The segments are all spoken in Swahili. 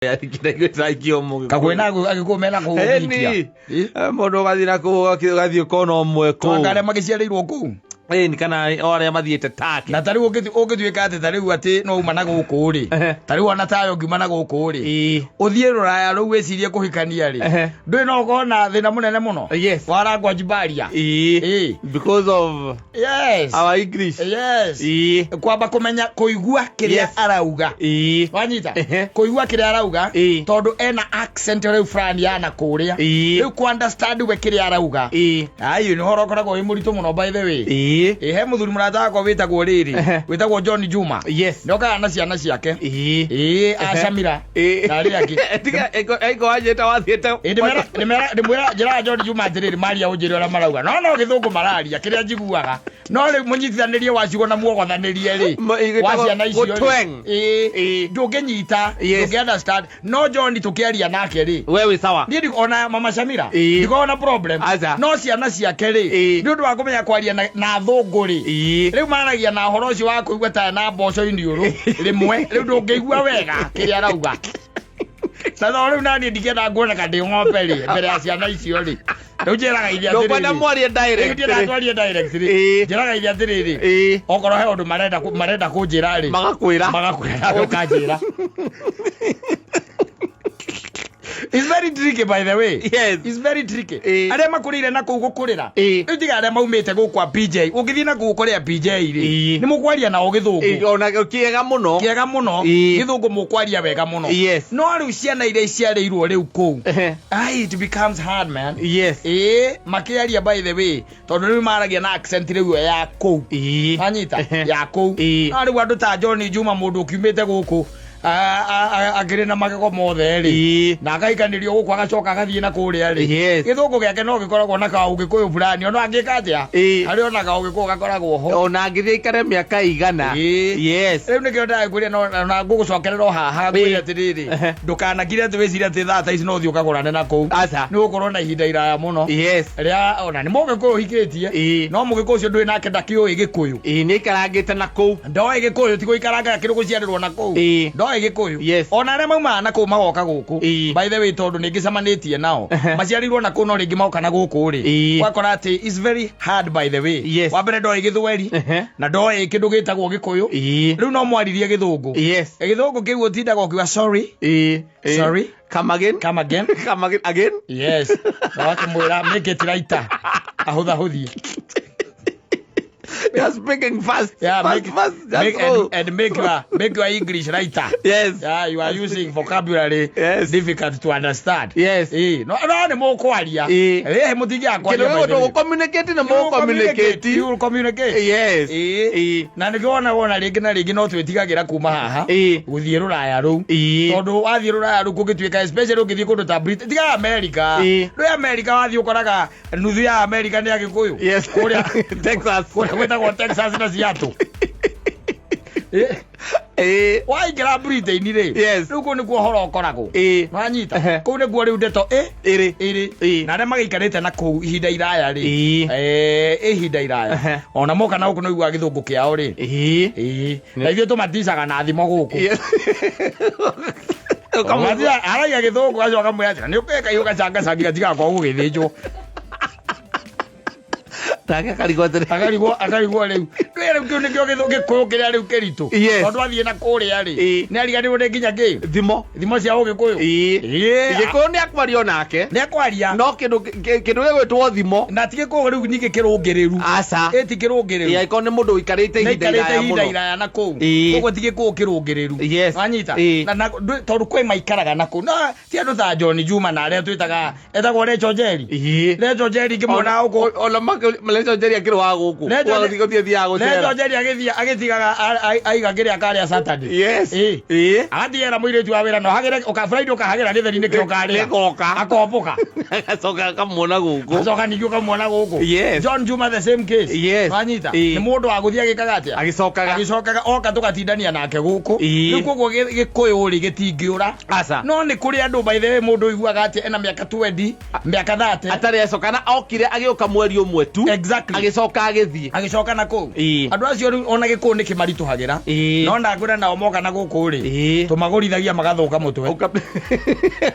kakwena agikomena ko Eni mondo gathina ko gathio kono mwe ko ngare magiciarirwo ku ni kana ore mathiete take na tari ugitwika ati tari ati no uma na guku ri tari wana tayo ngima na guku ri uthie ruraya ru wecirie kuhikania ri ndui no gona thina munene muno warangwa jibaria because of our English kwamba kumenya kuigua kiria arauga wanyita kuigua kiria arauga tondu ena accent ri frani yana kuria riu ku understand we kiria arauga ayo ni horo koragwo wi muritu muno by the way he muthuri murata ko witagwo riri witagwo John Juma ndoka na ciana ciake acamira nari aki ego ajeta wathiete ndimwira jira John Juma atiriri maria unjiri ora marauga no githungu mararia kiria njiguaga no ri munyithanirie wacigo na muogothanirie ri waciana icio ndunginyita ndungi understand no John tukiaria nake ri wewe sawa ndi ona mama Shamira ndikona problem no ciana ciake ri ndu wa kumenya kwaria na thunguri riu maragia na horo ucio wa kuigua ta na mboco iniuru rimwe riu ndungigua wega kiria arauga sasa riu nani ndikenda nguona kadi ng'ombe ri mbere ya ciana icio ri riu njiraga iria ndo kwenda mwaria direct ri njiraga iria ri okoro he undu marenda kunjira ri magakwira ukajira. It's very tricky by the way. It's very tricky. Are makurire na kugukurira. Ndiga are maumete go kwa PJ. Ugithi na gukuria PJ ri. Ni mukwaria na ugithungu. Ona kiega muno. Githungu mukwaria wega muno. No ari ciana ire ciareirwo riu ku. It becomes hard man. Makiaria by the way. Tondu riu maragia na accent riu ya ku. Anyita ya ku. Ari wandu ta John Juma mundu kiumete guku. Agire na magego mothe ri na gaikanirio guku agacoka gathie na kuria ri githungu giake no gikoragwo na ka ugikuyu fulani ono angikatia ari ona ka ugikuyu gakoragwo ho ona ngithie ikare miaka igana riu nikio ndakuria na gugucokerera haha gwira atiriri ndukana kire ati wicira ati thata ici no thio kagurane na ku ni gukorwo na ihinda iraya muno ria ona ni mugikuyu hikitie no mugikuyu ucio ndui nake ndakiui gikuyu ni ikarangite na ku ndoi gikuyu tiko ikaranga kiru guciarirwo na ku gikuyu ona re mauma na ku magoka guku by the way tondu ningicamanitie nao maciarirwo na ku no ringi mauka na guku ri wakora ati is very hard by the way wa mbere ndoi githweri na ndoi kindu gitagwo gikuyu riu no mwaririe githungu githungu kiu utindaga ukiwa sorry come again na wakamwira make it right ahuthahuthie. You are speaking fast. Make your English writer. You are using vocabulary difficult to understand. No ni mukwaria. Mutingia kwaria. Kero communicate na mo communicate. You will communicate. Na ngiona ringi na ringi no twitigagira kuma haha. Guthie ruraya ru. Tondu wathie ruraya ru kugitwika especially ugithie kundu ta Britain. Tiga America. Ndo America wathie ukoraga nuthu ya America ni agikuyu. Kuria Texas. Kwetagwo Texas na Seattle. Why gira Britain ri? Riu ku ni ku horo koragwo. Wanyita. Ku ni ku riu ndeto iri. Na re magikarite na ku ihinda iraya ri. Ihinda iraya. Ona moka na ku no igwa githungu kiao ri. Na ithio tumaticaga na thimo guku. Kamazia araya githungu acoka mwira ni ukeka yuka changa sangira tiga kwa gugithijwo. Akarigwo riu rero kiu nikio githungu kiria riu kiritu tondu athie na kuria ri ni ariganirwo ni nginya ki thimo cia ugikuyu gikuyu ni akwario nake ni akwaria no kindu gigwitwo thimo na tige ku riu ningi kirungiriru eti kirungiriru iko ni mundu ikarite ihinda iraya na ku koguo tige ku kirungiriru wanyita na tondu kwe maikaraga na ku no ti andu ta John Juma na aria twitaga etagwo Recho Jerry ngimwona uko ona Lecho Jerry akirwa guku wathithia gucera Lecho Jerry agithigaga aiga kiria karia Saturday agathiera muiritu wa wira no hagire uka Friday ukahagira githeri ni kio karia akomboka acoka kamwona guku acoka ningio kamwona guku John Juma the same case wanyita ni mundu wa guthia gikaga atia agicokaga oka tugatindania nake guku ni koguo gikuyu ri gitingiura no ni kuri andu by the way mundu iguaga atia ena miaka 20 miaka 30 atari acokana okire agioka mweri umwe tu agicoka agithie agicoka na ku andu andu acio ona gikundi kimarituhagira no ndangwira nao moka na guku ri tumagorithagia magathuka mutwe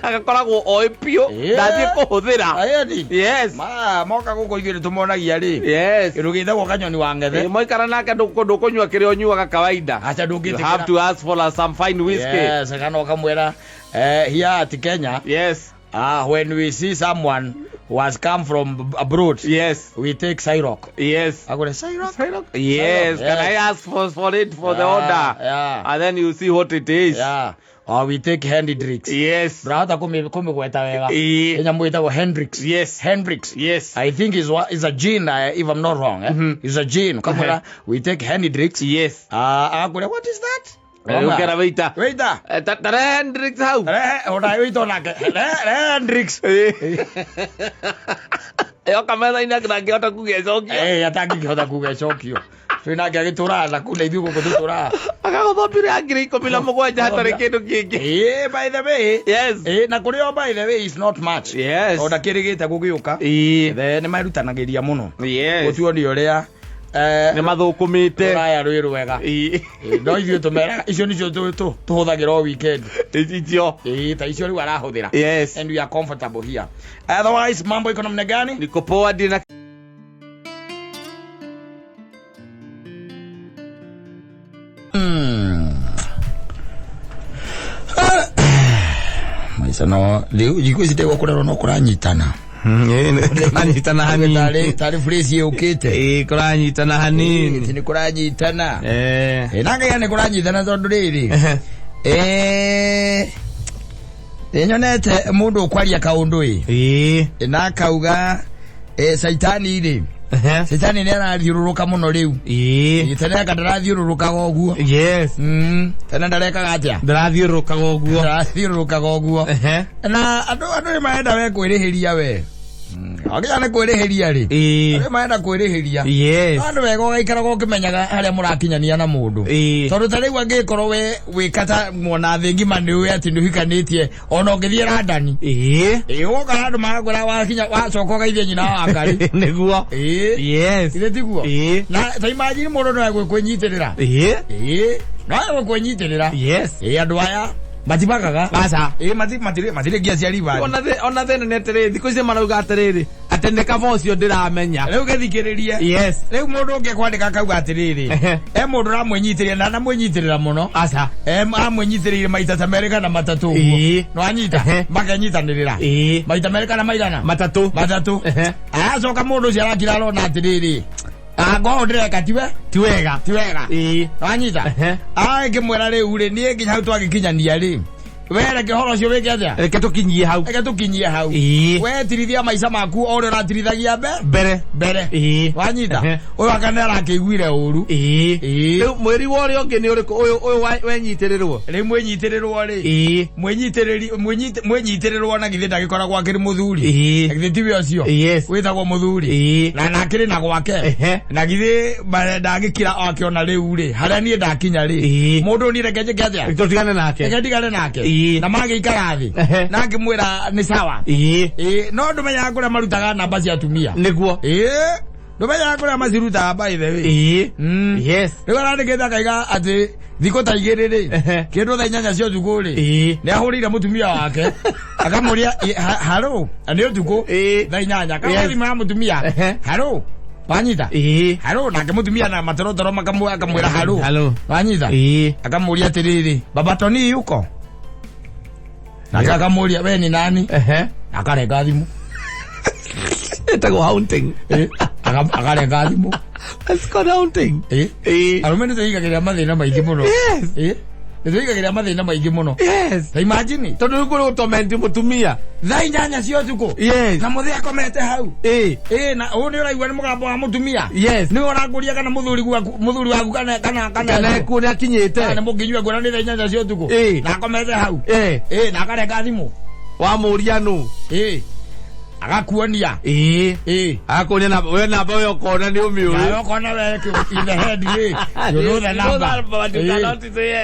agakoragwo oi pio ndathie kuhuthira yes moka guku ithuĩ tumuonagia ri yes irugithagwo kanyoni wa ngethe moikara nake ndukunywa kiria unyuaga kawaida acha you have to ask for some fine whiskey yes kana ukamwira here at Kenya yes when we see someone who has come from abroad, yes, we take Cyrock. Yes. I go to Cyrock? Yes. Can I ask for it for the order? Yeah. And then you see what it is. Yeah. Or we take Hendrix. Yes. Brother, come gweta wega. Enya mwita wa Hendrix. Yes. Hendrix. Yes. I think is a gin, if I'm not wrong. It's a gin. Come we take Hendrix. Yes. What is that? Ukera waiter. Waiter. Tara Hendrix how? Oda waiter nake. Hendrix. Kamera ina ngihota kugecokio. Atangihota kugecokio. Twina ngigitura na kule ithuĩ gũkũ tũtũra. Agagothambire ngiri 17 hatarĩ kĩndũ kĩngĩ. By the way. Yes. Na kũrĩ by the way is not much. Yes. Oda kĩrĩgĩte gũgĩũka. Nĩ marutanagĩria mũno. Yes. Gũtuo nĩ ũrĩa nĩ mathukumite raya rwĩ rwega no ithuĩ tũmera icio nĩcio tũhũthagĩra o weekend icio ta icio rĩu arahũthĩra yes and we are comfortable here otherwise mambo iko namna gani niko poa dina maisha no leo jiko sitego kurero no kuranyitana kuranyitana hanini tari phrase yukite kuranyitana hanini ni kuranyitana nanga yani kuranyitana tondu riri nyonete mundu ukwaria kaundu na akauga saitani ri Saitani ni arathiururuka muno riu tene akarathiururuka goguo yes tene ndareka atia ndarathiururuka goguo na andu ni maenda we kwirihiria we agia ne kwirihiria ri ni maenda kwirihiria yes andu wega ugaikara gokimenyaga haria murakinyania na mundu tondu tari wangikorwo we wikata muona thingi mani ati nduhikanitie ona ngithie radani woka andu magagura wakinya wacoka gaithie nyina wa akari niguo yes ile tiguo na ta imagine mundu no egwikwenyitirira no egwikwenyitirira yes andu aya matibagaga basa matire gia cia riba ona thene netere thiko icio marauga atiriri atendeka vocio ndiramenya riu githikiririe yes riu mundu ungikwandika kauga atiriri mundu ramwenyitirira na namwenyitirira muno asa amwenyitirire maita ta merika na matatu no anyita makanyitanirira maita merika na maigana matatu acoka mundu ucio arakira arona atiriri ngo ndireka tiwega wanyita ngimwira riu ri nie nginya hau twagikinyania ri were kihoro cio wike atia reke tukinyie hau we tirithia maica maku o ri ratirithagia mbere wanyita uyu akanera akiguire uru riu mweri wa uri ungi ni uriku uyu wenyitirirwo riu mwenyitirirwo ri mwenyitirirwo na githĩ ndagikoragwo akiri muthuri githĩ tiwe ucio witagwo muthuri na nakiri na gwake na githĩ ndagikira akiona riu ri haria nie ndakinya ri mundu ni reke njike atia tutigane nake na magikara thi na ngimwira ni sawa no ndumenya kuria marutaga namba cia atumia niguo ndumenya kuria maciruta by the way yes riu arandikite akaiga ati thiko ta igiri ri kindu tha 8 cia utuku ri ni ahurire mutumia wake akamuria haro ani utuku tha 8 akamuria mutumia haro wanyita haro na kemutumia na matorotoro akamwira haro wanyita akamuria atiriri baba Tony yuko akamuria we ni nani akarenga thimu etago haunting akarenga thimu it's called haunting arumene tuigagira mathina maingi muno tuigagira mathina maingi muno yes imagine tondu kuri utomenti mutumia tha 8 cia utuku na muthi akomete hau na uni uraigua ni mugambo wa mutumia yes ni urakuria kana muthuri waku kana ku ni akinyite na mukinyua ngona ni tha 8 cia utuku na akomete hau na akarenga thimu wa muria nu agakuonia akuonia na we namba yo kona ni umiuri yo kona we in the head you know the number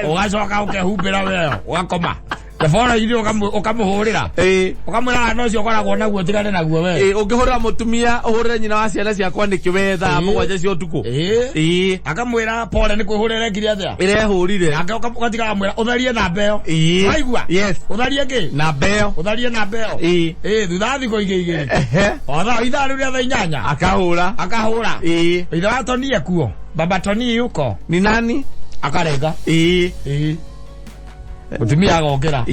ugacoka ukehumbira we ugakoma Tebora iri okamuhurira. Okamwira no cio koragwo naguo tigane naguo we. Ungihurira mutumia uhurire nyina wa ciana ciakwa nikiwe thaa mugwanja cia utuku. Akamwira pole ni kwihurire ngiri atia. Irehurire. Akatika mwira utharie namba iyo. Waigua? Yes. Utharie ki? Namba iyo. Utharie namba iyo. Thutha thiko igiri. Otha ithaa riu ria thaa inyanya. Akahura. Ithe wa Toni ekuo. Baba Toni yuko. Ni nani? Akarenga. Mutumia agokira.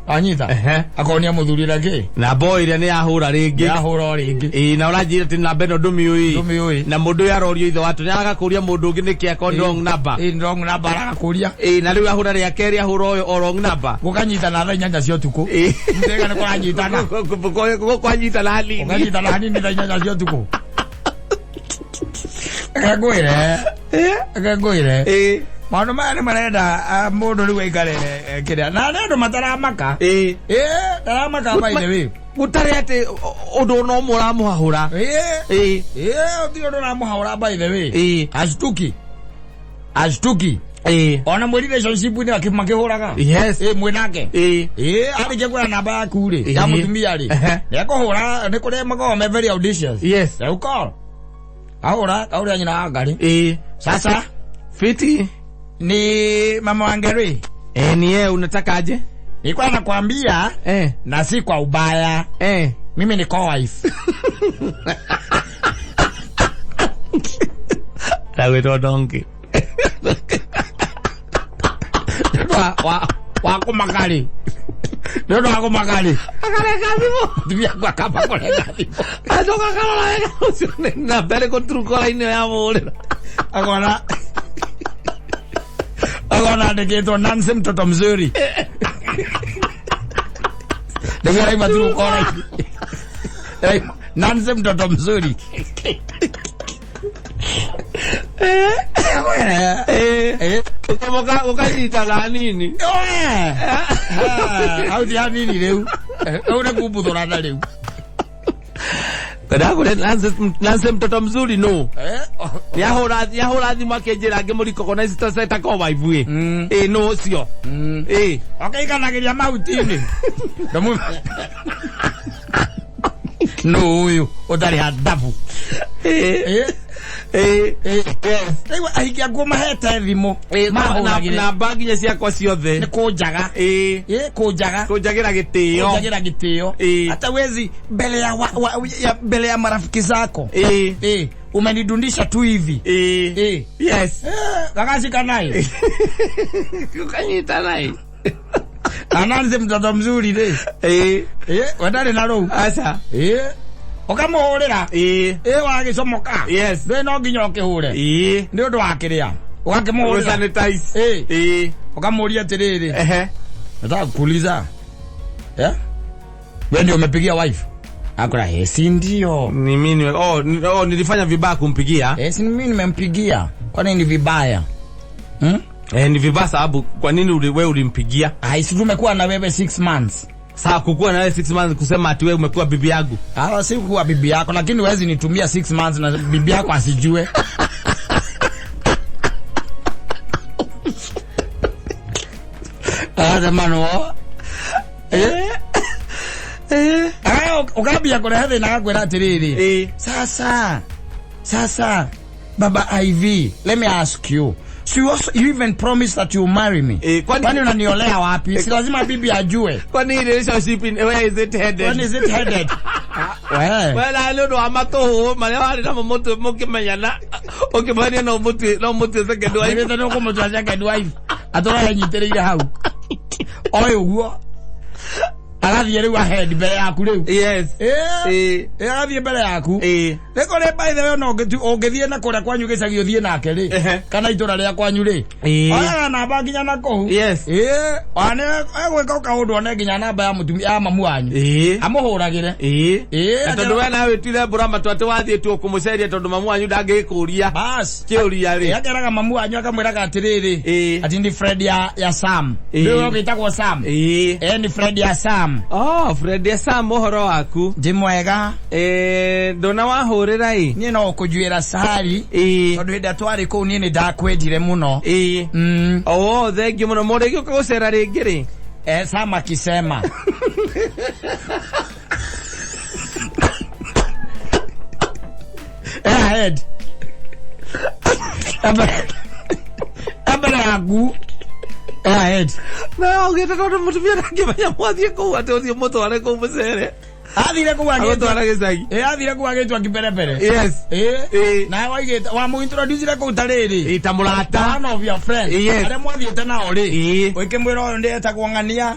Anyita. Akonia muthurira ki. Na boy ria ni yahura ringi. Yahura ringi. Na urajira ti namba ino ndumi na mundu yarorio ithe watu ni agakuria mundu ungi niki akon wrong number. Wrong number agakuria. Na riu ahura ria keri ahura o wrong number. Gukanyita na thaa inyanya cia utuku. Ndega ni kuranyitana. Gukanyita na hanini. Gukanyita na hanini thaa inyanya cia utuku. Akagoire. Maundu maya ni marenda mundu riu aikare kiria na andu mataramaka taramaka by the way gutari ati undu no muramuhahura uti undu ramuhahura by the way ashtuki ona mwe relationship ni akimakihuraga mwenake arike kwa namba yaku ri ya mutumia ri nikuhura ni kuria magome very audacious you call ahura nyina ngari sasa fiti ni mama Wangari. Ni unataka aje? Nilikuwa nakwambia na si kwa ubaya. Mimi ni co-wife. Tawe to donkey. Wako makali. Ndio wako makali. Akale kazibo. Dibia kwa kapa kwa kazibo. Adoka kala la usione na bele ko truko la ine ya mole. Agora ndeketwo Nancy mtoto mzuri. Ndio maturu kora. Nancy mtoto mzuri. Ukajita la nini? Au dia nini leo? Una kubuthura na leo. Kada kule Nancy mtoto mzuri no. Yahora thimu akenjira ngimuriko kona sita ko waivue. No cio. Okay kanagiria mautini. No uyu utari hadabu. Ewa ahikia ngoma hete thimu na bagi nya ciakwa ciothe ni kunjaga kunjagira gitio hata wezi mbele ya marafiki zako umenidundisha tu hivi yes kakashika naye ukanyita naye Nancy mtoto mzuri de wadari na roho asa okamuhurira wagicomoka we no nginya ukihure ni undu wa kiria ugakimuhurira sanitize ukamuria atiriri nataka kuuliza wewe ndio umepigia wife akora si ndio ni mimi nilifanya vibaya kumpigia si mimi nimempigia kwa nini vibaya ni vibaya sababu kwa nini wewe ulimpigia si tumekuwa na wewe 6 months Saa kukua na wewe 6 months kusema ati wewe umekuwa bibi yangu. Si kuwa bibi yako lakini wewe nitumia 6 months na bibi yako asijue. Jamani ukabia kuna hedhi na kwenda tiriri. Sasa Baba Ivy, let me ask you. So you even promised that you marry me. Kwani unaniolea wapi? Si lazima bibi ajue. Kwani relationship where is it headed? When is it headed? Well, I don't know amato mali na moto mukimanyana. Okibani na moto second wife. Ndio ndio kwa moto second wife. Atora yanyitereire hau. Oyo guo. Agathie riu ahead mbere yaku riu. Yes. Agathie mbere yaku. Niko le by the way no ungithie na kuria kwanyu gicagi uthie nake ri. Kana itura ria kwanyu ri. Oya namba nginya nako. Yes. Ane egweka kaundu one nginya namba ya mutumia mamu wanyu. Amuhuragire. Tondu we nawe twire burama twate wathie tu kumuceria tondu mamu wanyu ndangikuria. Bas. Kiuria ri. Yakeraga mamu wanyu akamwiraga atiriri. Ati ndi friend ya Sam. Ndio gitagwo Sam. Ni friend ya Sam. Fred ya Sam uhoro waku ndi mwega ndona wahurira ni no kujuira sari tondu hida twari ku ni ndakwendire muno thank you muno muregi ukagocera ringi ri Sam akisema. Ahead. Abara yagu. Ahead. Na ugeta ndo mutumia ngifanya mwathie ko ate uthio moto wale ko mucere. Athire ku wage twara gicagi. Athire ku wage twa kiperepere. Yes. Na waigeta wa mu introduce re ku tariri. Ta mulata. One of your friends. Yes. Are mwathiete nao ri. Oike mwira uyu ndeta kwangania.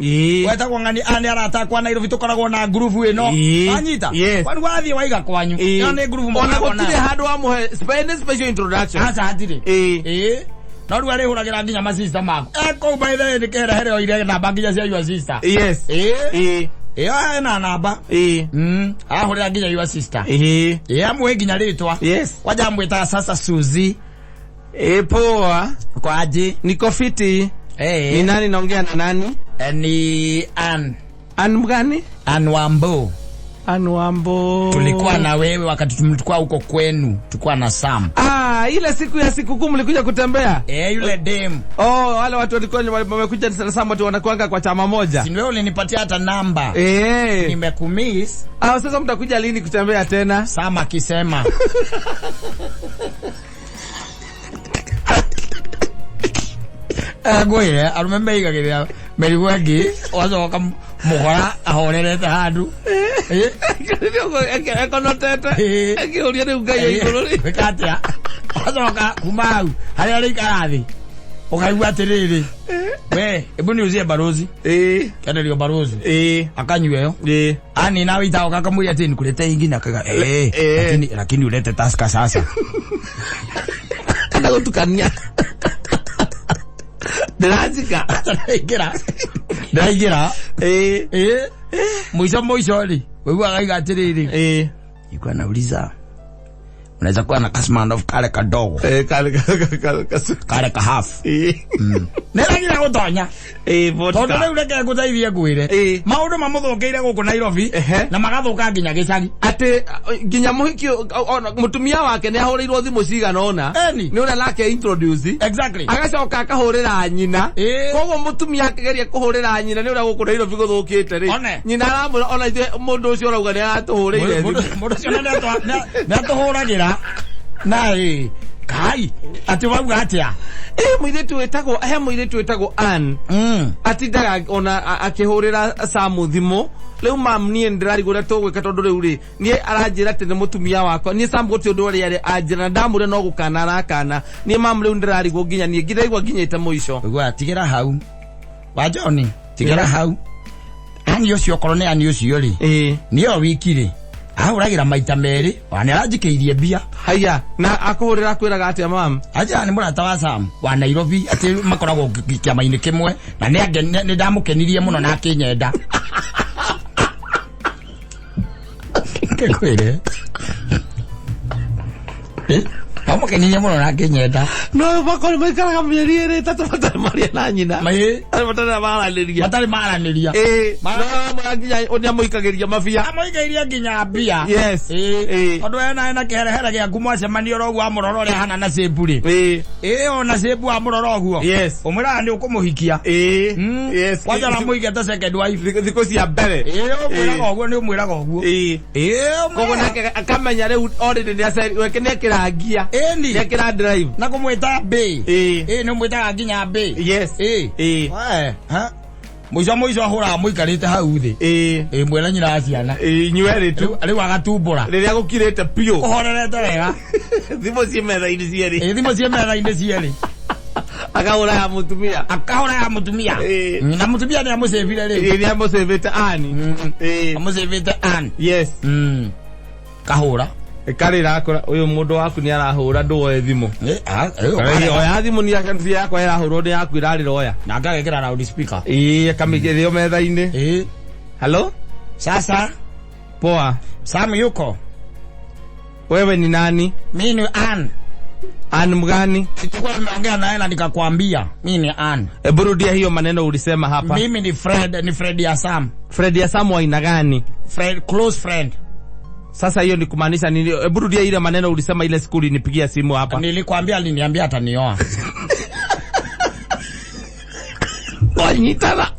Weta kwangania ani arata kwa Nairobi tukoragwo na group ino. Anyita. Kwani wathie waiga kwanyu. Yo ni group mo. Ona gutire handu wa muhe special introduction. Acha hatire. No rwa ri huragira nginya ma sister mako. Ko by the way ndikera here oire na banginya cia your sister. Yes. Na namba. Ahurira nginya your sister. Amwe nginya ritwa. Yes. Kwaja mwita sasa Suzy. Poa. Kwaje? Niko fiti. Ni nani naongea na nani? Ni Ann mgani? Ann Wambo. Tulikuwa na wewe wakati tulikuwa huko kwenu. Tulikuwa na Sam. Ile siku ya sikukuu mlikuja kutembea? Yule dem. Wale watu walikuwa wamekuja sana Sam watu wanakuanga kwa chama moja. Si wewe ulinipatia hata namba. Nimekumiss. Sasa mtakuja lini kutembea tena? Sam akisema. Goye, arumembe igagiria merigwagi wazoka mugora ahorerete handu. Ekonotete. Akiuria ni ngai iguru ri. Bekatia. Wazoka kumau. Hari ari karathi. Ukaigua atiriri. We, ebu niuzie barozi. Kana rio barozi. Akanywe yo. Ani nawe itaoka kamuri ati nikulete ingine akaga. Lakini ulete taska sasa. Kana gutukania. Ndaigira mwisho ri wewe akaiga atiriri iko nauliza unaweza kuwa na kasman of kale kadogo kale ka half neragira gutonya tondu riu reke guteithie ngwire maundu mamuthukiire guku Nairobi na magathuka nginya gicagi ati nginya muhiki mutumia wake ni ahurirwo thimu cigana ona ni ura lake introduce exactly agacoka akahurira nyina koguo mutumia akigeria kuhurira nyina ni ura guku Nairobi guthukite ri nyina aramura ona ithe mundu ucio urauga ni aratuhurire mundu ucio ni atuhuragira na kai ati wauga atia muiretu wetagwo Ann atindaga ona akihurira Sam thimu leu mam nie ndirarigura tugwika tondu riu ri nie aranjira ati ni mutumia wakwa nie Sam guti undu uri anjira ndamure no gukana arakana nie mam leu ndirarigwo nginya nie ngiraigwa nginyite muico gwa tigira hau wa John tigira hau ani ucio korone ani ucio ri nio wikire ahuragira maita meri wani aranjikeirie bia haya na akuhurira kwiraga atia mam aja ni murata wa Sam wa Nairobi ati makoragwo kiamaini kimwe na ni ndamukenirie muno na akinyenda kekwire Pamukenirie muno na akinyenda no bakora maikaraga mieri iri tatu batari maria na nyina batari maraniria no mwanginya onia muikagiria mafia amuikagiria nginya bia yes ondu ena keherehere gia kumwacemanio rogu amuroro uri hana na seburi ona sebu amuroro guo yes umwira ni ukumuhikia yes kwaja na muigeta second wife thiko cia mbere umwiraga oguo ni umwiraga oguo kogo nake akamenya riu already ni aceri weke ni kirangia ni kira drive na kumwita B ni mwita nginya B yes mwico ahura muikarite hau thi mwena nyina aciana nywere tu riu agatumbura riria gukirite pio uhorerete wega thimo cie metha-ini cieri thimo cie metha-ini cieri akahura ya mutumia na mutumia ni amucevire ri ni amucevite Ann amucevite Ann yes kahura karira akora uyu mundu waku ni arahura nduoe thimu oya thimu ni yakwa irahurwo ni yaku irarira oya na ngagekira loud speaker akamigerio metha-ini hello sasa poa Sam yuko wewe ni nani mimi ni Ann mgani tulikuwa tumeongea naye na nikakwambia mimi ni Ann burudia hiyo maneno ulisema hapa mimi ni Fred ya Sam wa aina gani close friend Sasa hiyo ni kumaanisha nini? Hebu rudia ile maneno ulisema ile siku ulinipigia simu hapa. Nilikwambia aliniambia atanioa. Wanyitana.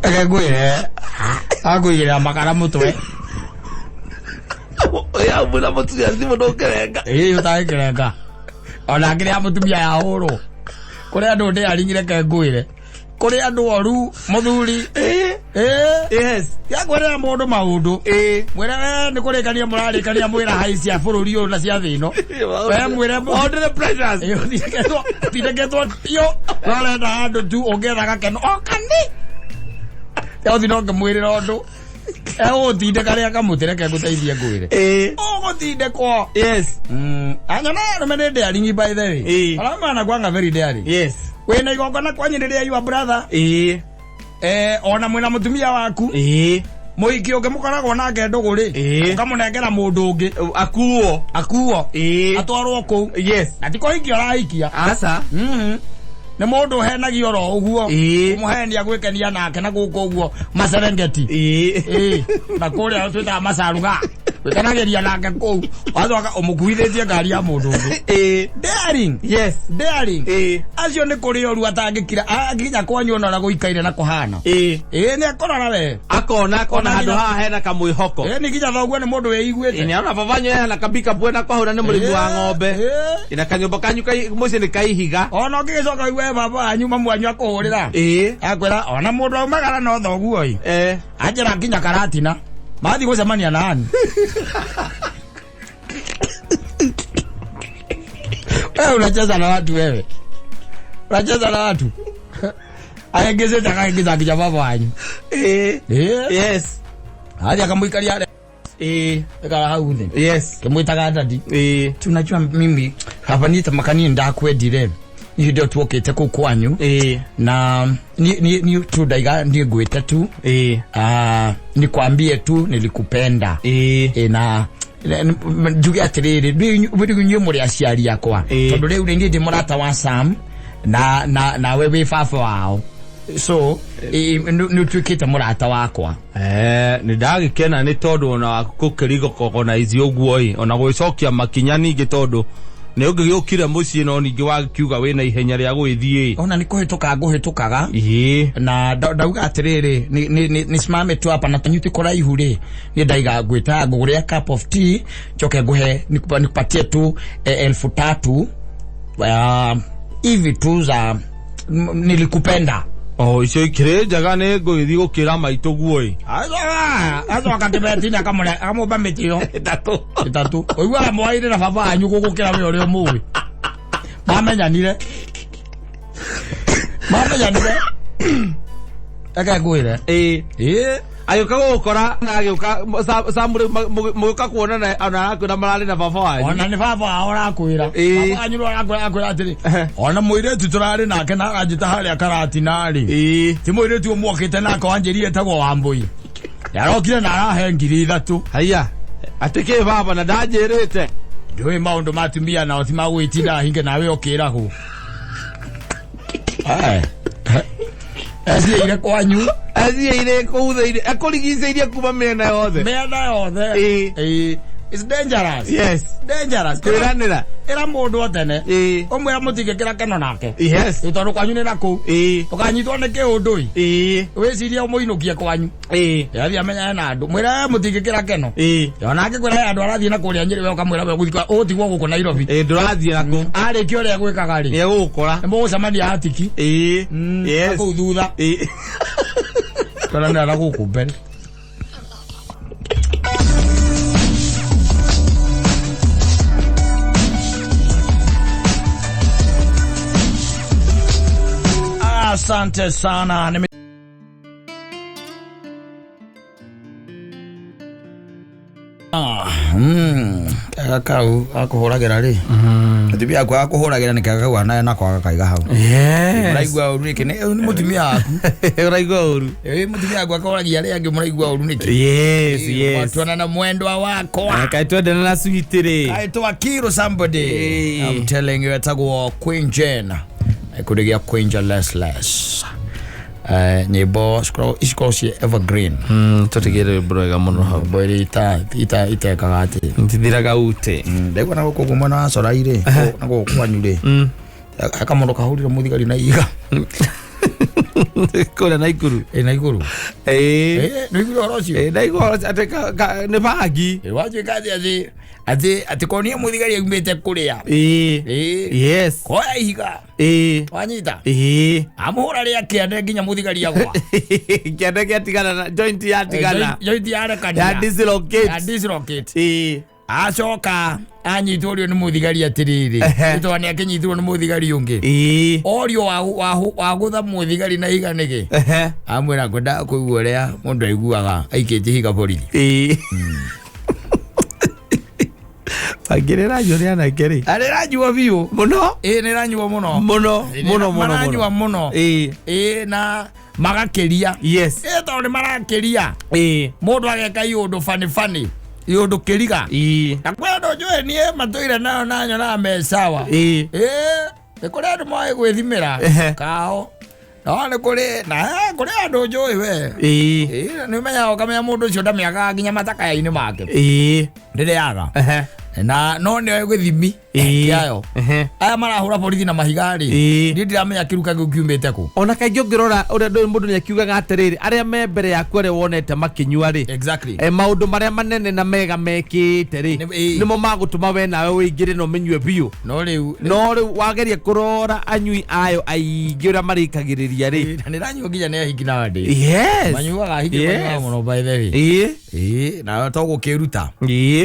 Akagwire. Agwire makara mutwe. Ya mbona mutumia simo ndokerenga. Utaikerenga. Ona ngire mutumia ya horo. Kuri andu ndi aringire kengwire. Kuri andu oru muthuri. Yes. Ya kwere mundu maundu. Mwere ni kurikania murarikania mwira haisia bururi uyu na cia thino. We mwire all the pressures. Tireketwo tio. Rorenda andu tu ongethaga keno. Okani. Ya thino ngamwirira undu. Tinde karia kamutire keguteithia ngwire. Gutinde ko. Yes. Anya na mene daring by the way. Alama na kwanga very daring. Yes. We na igongona kwanyu ndiria your brother. Ona mwina mutumia waku. Muiki ungimukoragwo nake nduguri. Ukamunengera mundu ungi. Akuo. Atwarwo ku. Yes. Atiko hiki oraikia. Asa. Nä må ndå henagio ro å guo muhenia gwä kenia nake na gå kå guo Maserengeti na kå rä a twä taga macaruga gwä kenagä ria nake kå u wathoka å må kuithä tie ngari ya må ndå ngä acio nä kå rä oru atangä kira nginya kwanyu ona gå ikaire na kå hana nä akorora we akona handå haha hena kamwä hoko nä nginya thoguo nä må ndå wä iguä te nä ona babanyo hena kabika bwena kwahå nä må rĩmi wa ng'ombe na kanyũmba kanyu må ciĩ nä kaihiga ona å ngä gä coka we baba anyu mamwanyu akuhurira akwira ona mundu aumagara no thoguo anjira nginya karatina mathi gucemania nani wewe unacheza na watu wewe unacheza na watu ayengeze takaingiza kija baba anyu yes hadi akamuikalia ekala hauthi yes kemwitaga ndadi tunajua mimi hapa nitamakani ndakwendire ni ndio tuokete ku kwanyu na ni tu daiga ni gwete tu nikwambie tu nilikupenda na njuge atiriri buri nyu muri aciari yakwa tondu riu ndi murata wa Sam na wewe fafa wao so ni tukite murata wakwa ni ndagikena ni tondu ona kukirigo kokona izio guoi ona gwicokia makinya ningi tondu ne ũngĩgĩũkire mũciĩ no ningĩ wakiuga wĩna ihenya rĩa gwĩthiĩ ona nĩ kũhĩtũka ngũhĩtũkaga na ndauga atĩrĩrĩ nĩ simame tu hapa na tanyuti kũraihu rĩ nĩ ndaiga ngwĩta ngũgũrĩa cup of tea njoke nguhe nikupatie tu 3,000 hivi tu za nilikupenda icio ikire njaga nĩ ngũgĩthiĩ gũkĩra maitũ guoi azo akakebetina akamũmba mĩtio itatu oigua mwaire na baba anyu gũgũkĩra we ũrĩa mũĩ mamenyanire aka ngwĩre agĩũka gũgũkora na agĩũka samũrĩ mũgĩũka kuonana ona arakwĩra mararĩ na baba wanyu ona nĩ baba wao arakwĩra baba wanyu no arakwĩra atĩrĩ ona mũirĩtu tũrarĩ nake na aranjĩta harĩa karatina-rĩ ti mũirĩtu ũmwokĩte nake wanjĩrire etagwo Wambũi yarokire na arahe 3,000 haiya atĩkĩ baba na ndanjĩrĩte ndũĩ maũndũ ma atumia nao ti magwĩtinda hinge nawe ũkĩragwo Aziire kwanyu aziire kuutheire akurigiceirie kuma mĩena yothe it's dangerous yes dangerous kwiranira era mundu otene umwe amutigikira keno nake yes tondu kwanyu ni naku ukanyitwo ni kiundu wiciria umuinukie kwanyu yathi amenya na andu mwira mutigikira keno ona akikwira andu arathie na kuria Nyeri we ukamwira we guthikwa utigwo guku Nairobi ndurathie naku ariki uria gwikaga ri ni gukora ni mugucemania hatiki yes ku thutha kana na guku mbere asante sana akau akuhuragira ri atibia akwa akuhuragira nikagawa naye nakwaga kaiga hau uraigua uru niki ni mutumia waku uraigua uru mutumia akwa akahuragia ri angi muraigua uru niki yes twona na mwendwa wako akaitwenda na sweet ri aitwa Kiro somebody I'm telling you etagwo Queen Jane ikudigia Queen Jane less nyimbo isikorocie evergreen tutigire broega muno ha boy ita kagati ntithiraga ute ndegwa na guku mwana wa Soraire na guku kwanyu ri akamundu kahurira muthigari na iga Kona Naikuru. Naikuru. Naikuru orocio. Naikuru ateka ne bagi. Waje kazi ati konia muthigari agumite kuria. Yes. Koya ihiga. Wanyita. Amhura ria kiande nginya muthigari agwa. Kiande kiatigana na joint ya tigana. Joint ya rekania. Ya dislocate. Ya dislocate. Acoka anyitworio ni muthigari atiriri ito ni akinyitwo ni muthigari ungi orio wa gutha muthigari na higa nige amwira kwenda kuigua ria mundu aiguaga aikite higa borithi agirira yoria na keri arira biu muno ni ranyua muno na magakeria yes to ni marakeria mundu ageka iundu fani yodo keriga na kwendo joe ni matoira nayo nanyo na mesawa kuri andu moe gwithimira kao no ni kuri andu joe we ni menya okamenya mundu ucio ndamiaga nginya matakaini make ndiriaga na no ni gwithimi yayo aya marahura borithi na mahigari ndi ndiramenya kiruka giukiumite ku ona kaingĩ ũngĩrora ũrĩa ndũĩ mũndũ nĩ akiugaga atĩrĩrĩ arĩa me mbere yaku arĩa wonete makinyua rĩ exactly maũndũ marĩa manene na mega mekĩte rĩ nĩmo magũtũma we nawe wĩingĩre na ũmenyue biũ no rĩu wageria kũrora anyui ayo aingĩ ũrĩa marĩkagĩrĩria rĩ na nĩranyua nginya nĩ ahiki na ndĩ yes manyuaga ahiki mũno by the way na to gũkĩruta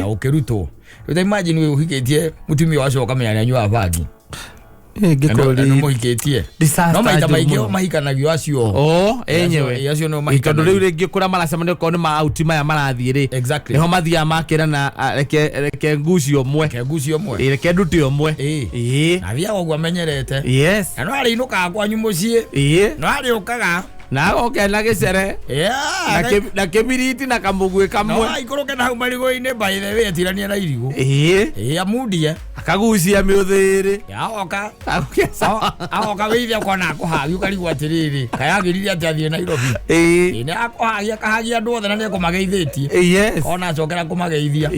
na gũkĩrutwo you imagine we uhikitie mutumia wacio kamenya ni anyua bagi ngikori no muhikitie no maita maingĩ mahikanagio acio enyewe acio no mahikana rĩu rĩngĩ kũrĩa maracemania ko nĩ mauti maya marathiĩ rĩ exactly niho mathiaga makĩra na reke ngucio mwe reke nduti omwe na thiaga ũguo amenyerete yes na no arĩinũkaga kwanyu mũciĩ no arĩũkaga na oke na gicere na kibiriti na kamugwe kamwe no ikoroke na marigo-inĩ by the way atirania na irigo amundie akagucia mĩũthĩrĩ agoka wĩithia kwana akũhagia ũkarigwo atĩrĩrĩ kayagĩrire atĩ athiĩ Nairobi nĩ akũhagia akahagia andũ othe na nĩ ekũmageithĩtie ona acokera kũmageithia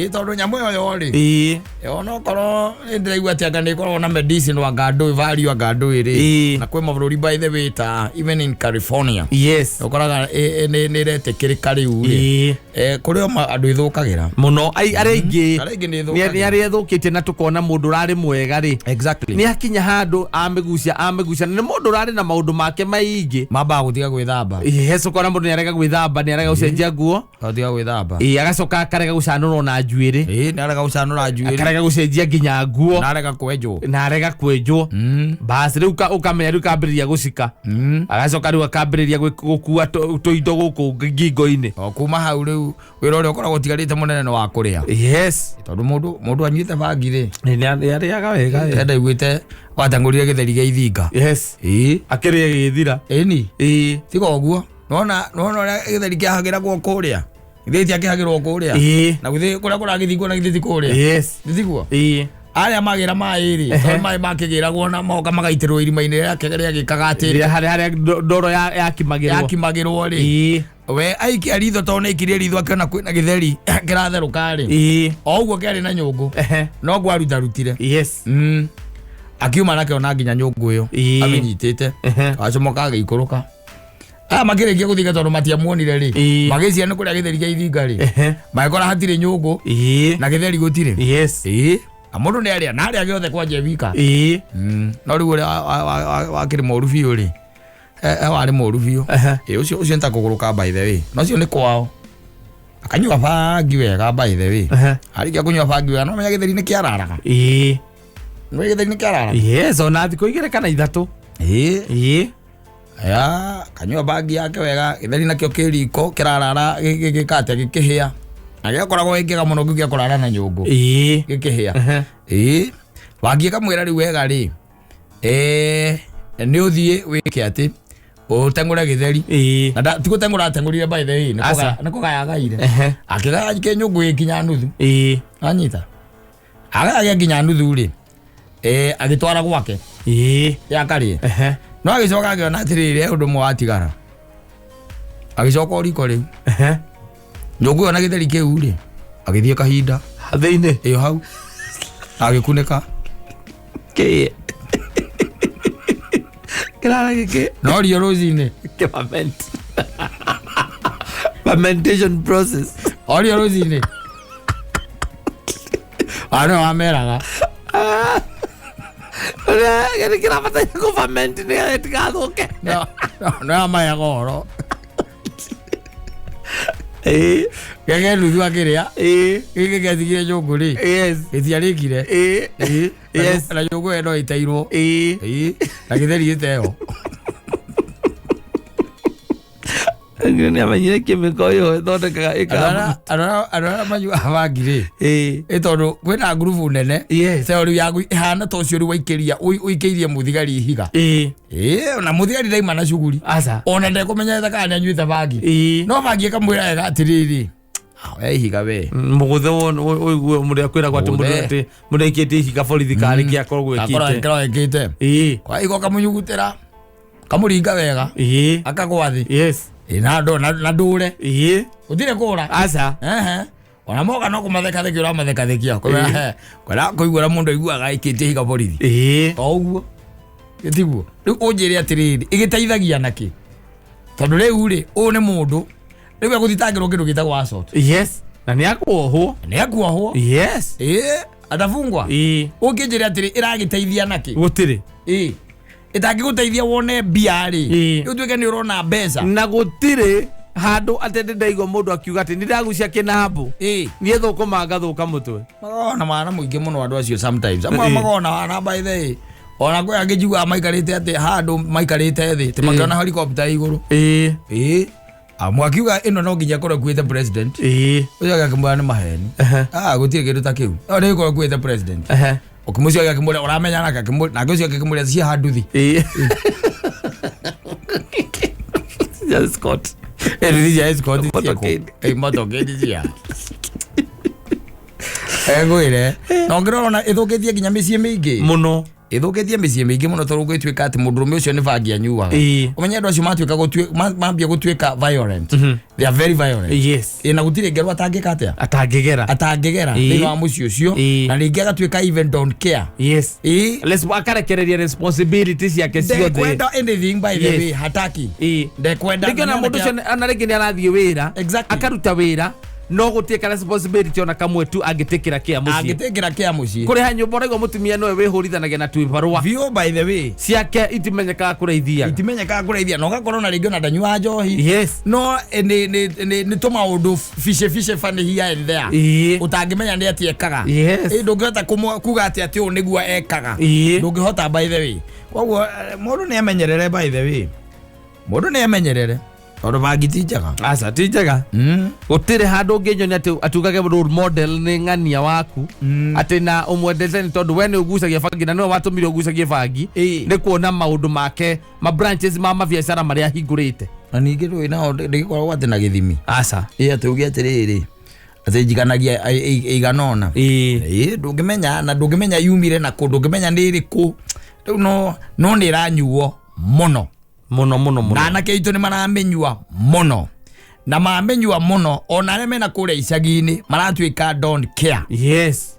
tondũ nyamũ ĩyo rĩ ona okorwo ndĩraigua atĩ anga nĩ ĩkoragwo na medicine wa ngandũĩ value ngandũĩ rĩ na kwĩ mabũrũri by the way ta even in California yes ukoraga nĩ iretekĩrĩka rĩu rĩ kũrĩ andũ ithũkagĩra mũno arĩa aingĩ nĩ arĩa ithũkĩtie na tukona mundu rari mwega ri exactly ni akinya handu amigucia na mundu rari na maundu make maingi mamba gutiga gwithamba yesu kona mundu ni arega gwithamba ni arega gucenjia nguo gutiga gwithamba agacoka akarega gucanũrwo na njuĩrĩ ni arega gucanũra njuĩrĩ akarega gucenjia nginya nguo na arega kwenjwo basi riu ukamenya riu kambĩrĩria gucika agacoka riu akambĩrĩria gũkua tũindo gũkũ ngingo-inĩ kuma hau riu wĩra ũrĩa ũkoragwo ũtigarĩte mũnene nĩ wa kũrĩa yes tondũ mũndũ anyuĩte bangi rĩ nĩ arĩaga wega enda iguĩte watangũrire gĩtheri gĩa ithinga yes akĩrĩa gĩthira ĩni tiga ũguo nona ũrĩa gĩtheri kĩahagĩragwo kũrĩa githĩti akĩhagĩrwo kũrĩa na githĩ kũrĩa kũragĩthingwo na githĩti kũrĩa yes thiguo arĩa magĩra maĩ rĩ tondũ maĩ makĩgĩragwo na moka magaitĩrwo irima-inĩ rĩrĩa gĩkaga atĩ harĩa ndoro yakimagĩrwo rĩ we aikia ritho tondũ nĩ aikirie ritho akĩona kwĩna gĩtheri kĩratherũka rĩ o ũguo kĩarĩ na nyũngũ no guo arutarutire akiuma nakĩona nginya nyũngũ ĩyo amĩnyitĩte acomoka agĩikũrũka aya makĩrĩkia gũthiga tondũ matiamuonire rĩ magĩcia nĩ kũrĩa gĩtheri gĩa ithinga rĩ magĩkora hatirĩ nyũngũ na gĩtheri gũtirĩ mũndũ nĩ arĩa na arĩa gĩothe kwanja wika no rĩu ũrĩa wakĩrĩ mũru biũ rĩ warĩ mũru biũ ũcio nĩ ta kũgũrũka by the way no cio nĩ kwao akanyua bangi wega by the way arĩkia kũnyua bangi wega no menya gĩtheri nĩ kĩararaga no gĩtheri nĩ kĩararaga yes ona thikũ 2 kana 3 kanyua bangi yake wega gĩtheri nakĩo kĩriko kĩrarara gĩkate gĩkĩhĩa na gĩakoragwo gĩkĩega mũno gĩkĩakorara na nyũngũ gĩkĩhĩa bangi kamwĩra rĩu wega rĩ nĩ ũthiĩ wĩke atĩ ũtengũre gĩtheri na tigũtengũra atengũrire by the way nĩ kũgayagaire akĩgaya kĩnyũngũ gĩkinya nuthu anyita agaya nginya nuthu rĩ agĩtwara gwake yakarĩe no agĩcoka akĩona atĩrĩrĩ ũndũ ũmwe watigara agĩcoka o riko rĩu nyũngũ ĩyo na gĩtheri kĩu rĩ agĩthiĩ kahinda thĩinĩ ĩyo hau agĩkunĩka Kila gike. No rio rũcinĩ. Ferment. Fermentation process. Rio rũcinĩ. Ano ameraga. Kila bata ko ferment ni tikathũke. No amaya goro. Gege nuthu akĩrĩa. Gĩkĩ gĩathigire nyũngũ rĩ. Yes. Gĩtiarĩkire. Yes. Na nyũngũ ĩno ĩtairwo. Na gĩtheri gĩteo. Ni amanyire chemical yo thondekaga ĩkara. Arora manyuaga bangi rĩ. Tondũ kwĩna ngurubu nene. Theory yaku ihana ta ũcio rĩu waikĩria ũikĩirie mũthigari ihiga. Na mũthigari ndaima na cuguri. Ona ndekũmenya thaka nĩ anyuĩte bangi. No bangi ĩkamwĩra wega atĩrĩrĩ. We ihiga we. Mũgũthe ũiguo mũrĩa kwĩragwo atĩ mũndũ aikĩtie ihiga borithi karĩkia akoragwo ĩkĩte. Akoragwo ĩkĩte. Kwa igo kamũnyugutĩra. Kamũringa wega. Akagwa thĩ. Yes. Na ndũre. Ũtirĩ kũra. Ona moga no kũmatheka-theki ũramatheka-thekia. Kwĩra kũiguĩra mũndũ aiguaga aikĩtie ihiga borithi. O ũguo. Gĩtiguo. Rĩu ũnjĩre atĩrĩrĩ, ĩgĩteithagia nakĩ? Tondũ rĩu rĩ, ũũ nĩ mũndũ rĩu egũthitangĩrwo kĩndũ gĩtagwo assault. Yes. Na nĩakuohwo. Yes. Atafungwa. Ũngĩnjĩre atĩrĩ ĩragĩteithia nakĩ? Gũtirĩ. Ĩtangĩgũteithia wone mbia rĩ. Rĩu tuĩke nĩ ũrona mbeca. Na gũtirĩ handũ atende ndaigua mũndũ akiuga atĩ nĩndagucia kĩnambo. Niĩ thũkũma ngathũka mũtwe. Magona maana mũingĩ mũno andũ acio sometimes. Amwe magona wana by the way. Ona kwĩ angĩ njiugaga maikarĩte atĩ handũ maikarĩte thĩ. Tĩ makĩona helicopter igũrũ. Mwakiuga ĩno no nginya korwo kuĩte president. Ũcio agakĩmwĩra nĩ maheni. Gũtirĩ kĩndũ ta kĩu. No nĩ korwo kuĩte president. Ukimũcio agakĩmwĩra ũramenya nake nake ũcio agakĩmwĩra cia handuthi. Scott. Scott. Motokendi cia. Ngwĩre. No ngĩrona ĩthũkĩtie nginya mĩciĩ mĩingĩ. Mũno. Ithũkĩtie mĩciĩ mĩingĩ mũno tondũ gwĩtuĩka atĩ mũndũrũme ũcio nĩ bangi anyuaga. Ũmenye andũ acio mambia gũtuĩka violent. They are very violent. Yes. Na gũtirĩ ngero atangĩka atĩa? Atangĩgera thĩinĩ wa mũciĩ ũcio na rĩngĩ agatuĩka even don't care. Yes. Akarekereria responsibilities ciake ciothe. Ndekwenda anything by the way hataki. Ndekwenda. Rĩngĩ ona mũndũ ũcio rĩngĩ nĩ arathiĩ wĩra akaruta wĩra no gũtiĩka responsibility ona kamwe tu angĩtĩkĩra kĩa mũciĩ. Kũrĩha nyũmba ũraigua mũtumia nowe wĩhũrithanagia na tũibarũa. View by the way. Ciake itimenyekaga kũrĩithia. Na ũgakorwo na rĩngĩ ona ndanyuaga njohi. Yes. No nĩ tũmaũndũ fiche funny here and there. Ũtangĩmenya nĩ atĩ ekaga. Ndũngĩhota kuga atĩ ũũ nĩguo ekaga. Ndũngĩhota by the way. Koguo mũndũ nĩ amenyerere by the way. Mũndũ nĩ amenyerere. Tondũ bangi ti njega. Aca ti njega. Gũtirĩ handũ ũngĩnyonia atĩ atugage role model nĩ ng'ania waku atĩ na ũmwendete nĩ tondũ we nĩ ũgucagia bangi na nĩwe watũmire ũgucagie bangi nĩ kuona maũndũ make ma branches ma mabiacara marĩa ahingũrĩte. Na ningĩ ndũĩ nao ndĩgĩkoragwo atĩ na gĩthimi. Aca. Atĩ uge atĩrĩrĩ atĩ njiganagia ĩigana ũna. Ndũngĩmenya na ndũngĩmenya yumire na kũ ndũngĩmenya nĩ ĩrĩkũ. Rĩu no nĩ ĩranyuo mũno. Na anake aitũ nĩ maramenyua mũno. Na mamenyua mũno ona arĩa mena kũrĩa icagi-inĩ maratuĩka don't care. Yes.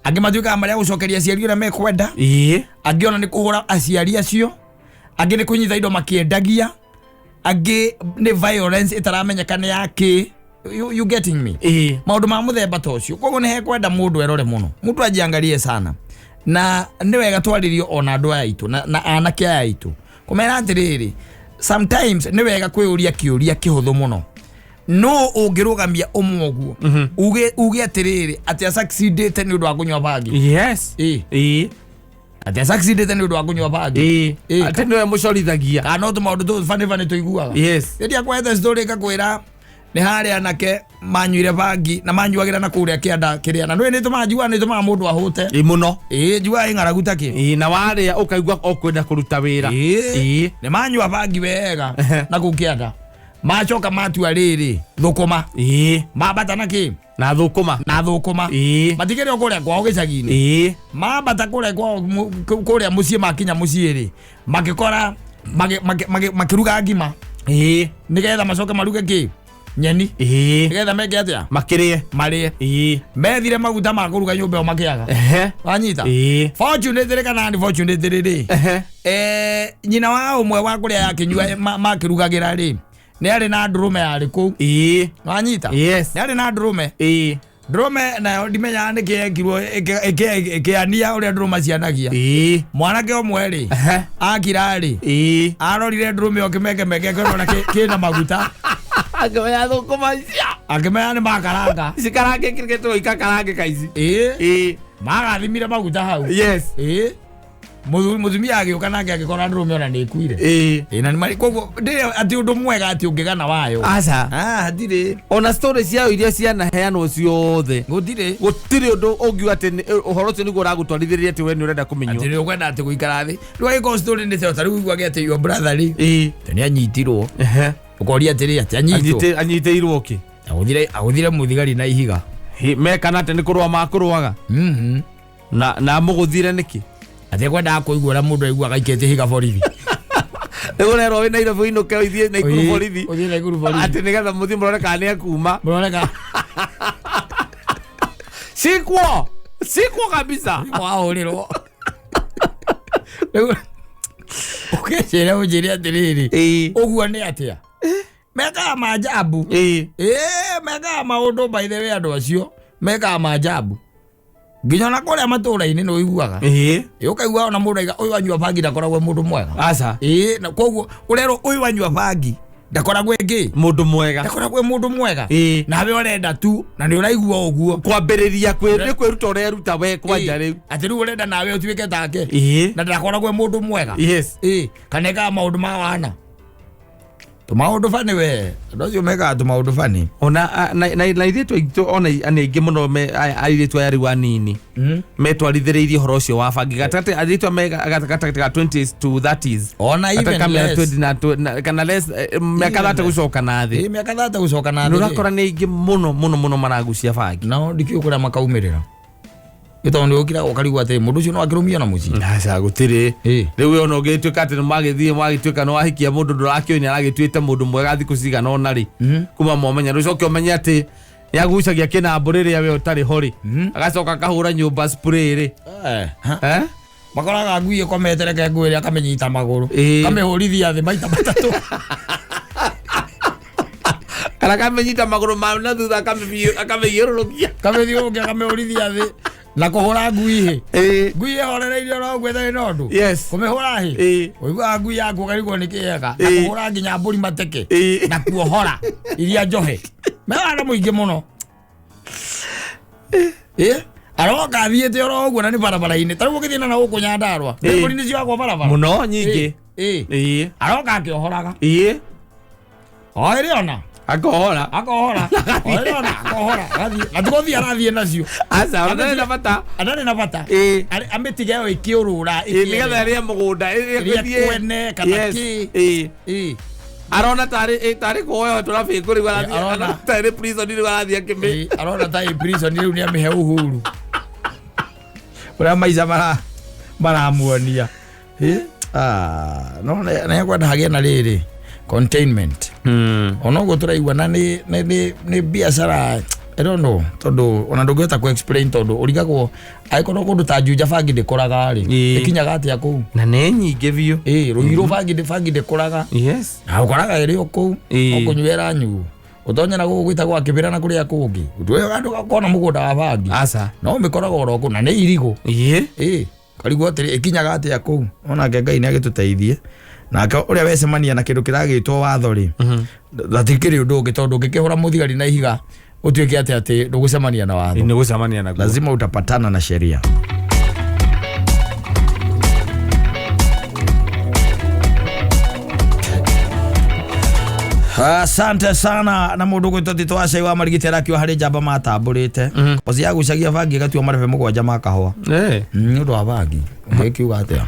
Angĩ matuĩkaga marĩa gũcokeria aciari ũrĩa mekwenda. Angĩ ona nĩ kũhũra aciari acio. Angĩ nĩ kũnyita indo makĩendagia. Angĩ nĩ violence ĩtaramenyeka nĩ yakĩ. You getting me? Maũndũ ma mũthemba ta ũcio. Koguo nĩ hekwenda mũndũ erore mũno. Mũndũ ajiangalie sana. Na nĩ wega twarĩrio ona andũ aya aitũ na anake aya aitũ. Kumera atĩrĩrĩ, sometimes nĩ wega kwĩũria kĩũria kĩhũthũ mũno. No ũngĩrũgamia ũmwe ũguo. Uge atĩrĩrĩ, atĩ succeedete nĩ ũndũ wa kũnyua bangi. Yes. Atĩ succeedete nĩ ũndũ wa kũnyua bangi. Atĩ nĩwe mũcorithagia. Kana tũmaũndũ tũu funny tũiguaga. Yes. Rĩrĩa kwete story ngakwĩra nĩ harĩa anake manyuire bangi na manyuagĩra na kũrĩa kĩanda kĩrĩa na nĩ tũmaga mũndũ ahũte. Mũno. Njua ng'aragu takĩ. Na warĩa ũkaigua ũkwenda kũruta wĩra. Nĩ manyua bangi wega na kũu kĩanda. Macoka matua rĩrĩ thũkũma. Mambata nakĩ? Na thũkũma. Matigĩrĩ kũrĩa kwao gĩcagi-inĩ. Mambata kũrĩa kwao kũrĩa mũciĩ makinya mũciĩ rĩ. Magĩkora makĩruga ngima. Nĩgetha macoke maruge kĩ? nyeni nigetha meke atia makirie marie methire maguta ma kuruga nyumba makiaga wanyita fortunate reka na unfortunate ri nyina wa umwe wa kuria yakinyua makirugagira ri ni ari na ndrume yari ku wanyita ni ari na ndrume ndrume na ndimenya ni kiekirwo ikiania uria ndrume cianagia mwanake omwe ri akira ri arorire ndrume okimeke kona kina maguta akimenya thukuma cia akimenya ni makaranga cikarange kiriketo ikakarange kaici magathimire maguta hau muthumia agioka nake agikora ndrume ona ni ikuire na ni mari koguo ndire ati undu mwega ati ungigana wayo aca ndire ona story ciao iria ciana heano ciothe gutire undu ungiu ati uhoro ucio niguo uragutwarithiriria ati we ni urenda kumenywo ati ni ukwenda ati guikara thi rwa iko story ni cio tari uigwa ati your brother ri tani anyitirwo ukoria ati ati anyiteirwo ki aguthire muthigari na ihiga mekana ati ni kurwa makurwaga na muguthire niki ati kwenda kuigua ra mundu aigua gaikete higa borithi egorero we Nairobi ino ke ithie na ikuru borithi ati nigetha muthi murone kana ni akuma muroneka sikwo kabisa wauriro ukechere ujiri atiriri uguo ni atia meka maajabu meka maundu by the way andu acio meka maajabu nginya na kuria matura-ini no iguaga ukaigua ona mundu aiga uyu wanyua bangi ndakoragwo mundu mwega aca na koguo urero uyu wanyua bangi ndakoragwo ingi mundu mwega ndakoragwo mundu mwega nawe urenda tu na ni uraigua uguo kwambiriria kwiruta ureruta we kwanja riu ati riu urenda nawe utuike take na ndakoragwo mundu mwega kaneka maundu ma wana tumaundu fani we ndocio meka tumaundu fani ona na ithitu ona aneingi muno airitu ayari wanini metwarithiriirie horo ucio wa bangi gatagati airitu gatagati ga 20s to 30s ona even less kana less miaka 30 gucoka na thi miaka 30 gucoka na thi nurakora ni ingi muno maragucia bangi no ndikio kuria makaumirira gitondo ukira ukarigwa ati mundu ucio no akirumia na muci aca gutiri riu ona ugituika ati magithie magituika no ahikia mundu ndurakio ni aragituite mundu mwega thiku cigana ona ri kuma momenya rucoke umenya ati yagucagia kina mburiri ya we utari hori agacoka kahura nyumba spray ri makoraga ngui ikometereke ngui ria kamenyita maguru kamehurithia thi maita matatu kana kamenyita maguru na thutha akameyiurukia kamehurithia thi na kuhura ngui ngui horereire no gwethe no ndu kumehura uigua ngui yaku karigwo ni kiega na kuhura nginya mburi mateke na kuohora iria njohe mera muingi muno aroka thiete oro uguo na ni barabara-ini tariu githina na guku Nyandarua mburi ni cio kwa barabara muno nyingi aroka akiohoraga oiriona akohora oiriona akohora atugothi arathie nacio aca ona na bata amitige yo ikiurura nigetha ria mugunda kwene kana ki arona tari kuoyo turabinguri arona tari prison ni warathi akimi arona tari prison ni ni amihe uhuru ura maiza maramuonia no na kwenda hagia na riri containment ono go turaigwa na ni biashara I don't know tondu ona ndungihota ku explain tondu urigagwo aikorwo kundu ta Juja bangi ndikoraga ri ikinyaga atia ku na ne nyingi biu ruiro bangi ndikoraga na ukoraga iri oku okunywera nyu utonya na gwita gwa kibira na kuria kungi utwe andu gakona mugunda wa bangi aca no mikoraga oroku na ni irigo karigwo atiri ikinyaga atia ku ona Ngai ni agituteithie naka uria wecemania na kindu kiragitwo watho ri ndatikiri undu ungi tondu ngikihura muthigari na ihiga utuike ati ndugucemania na watho ni gucemania na lazima utapatana na sheria asante sana na mundu gwitwo Tito Acai wa marigitera akiwa hari njamba matamburite oci yagucagia bangi gatua marebe mugwanja makahwa ndu wa bangi ngikiuga atia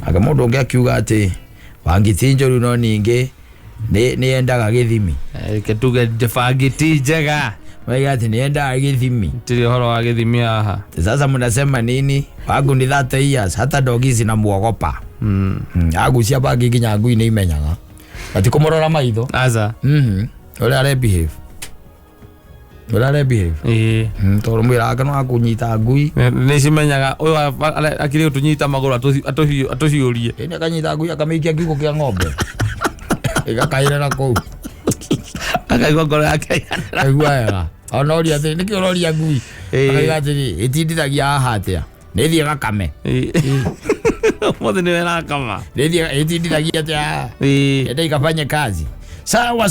aga mundu ungi akiuga ati bangi ti njoru no ningi ni endaga githimi ketuga bangi ti njega wega ati ni endaga githimi tiri horo wa githimi aha sasa mnasema nini wangu ni 30 years hata dogizi na muogopa agucia bangi nginya ngui ni imenyaga ati kumurora maitho aza Ora behave. Toro mwira aka no akunyita ngui. Ni cimenyaga uyu akiri utunyita maguru atuhiurie. Ni akanyita ngui akamikia kiugo kia ng'ombe. Igakairera kou. Akaigua ngoro yake. Aiguaga. Ona oria atĩ nĩkĩ ũroria ngui. Akaiga atĩrĩ ĩtindithagia haha atĩa. Nĩthiĩ gakame. Mũthĩ nĩwe rakama. Nĩthiĩ ĩtindithagia atĩa. Enda ikafanye kazi. Sawa.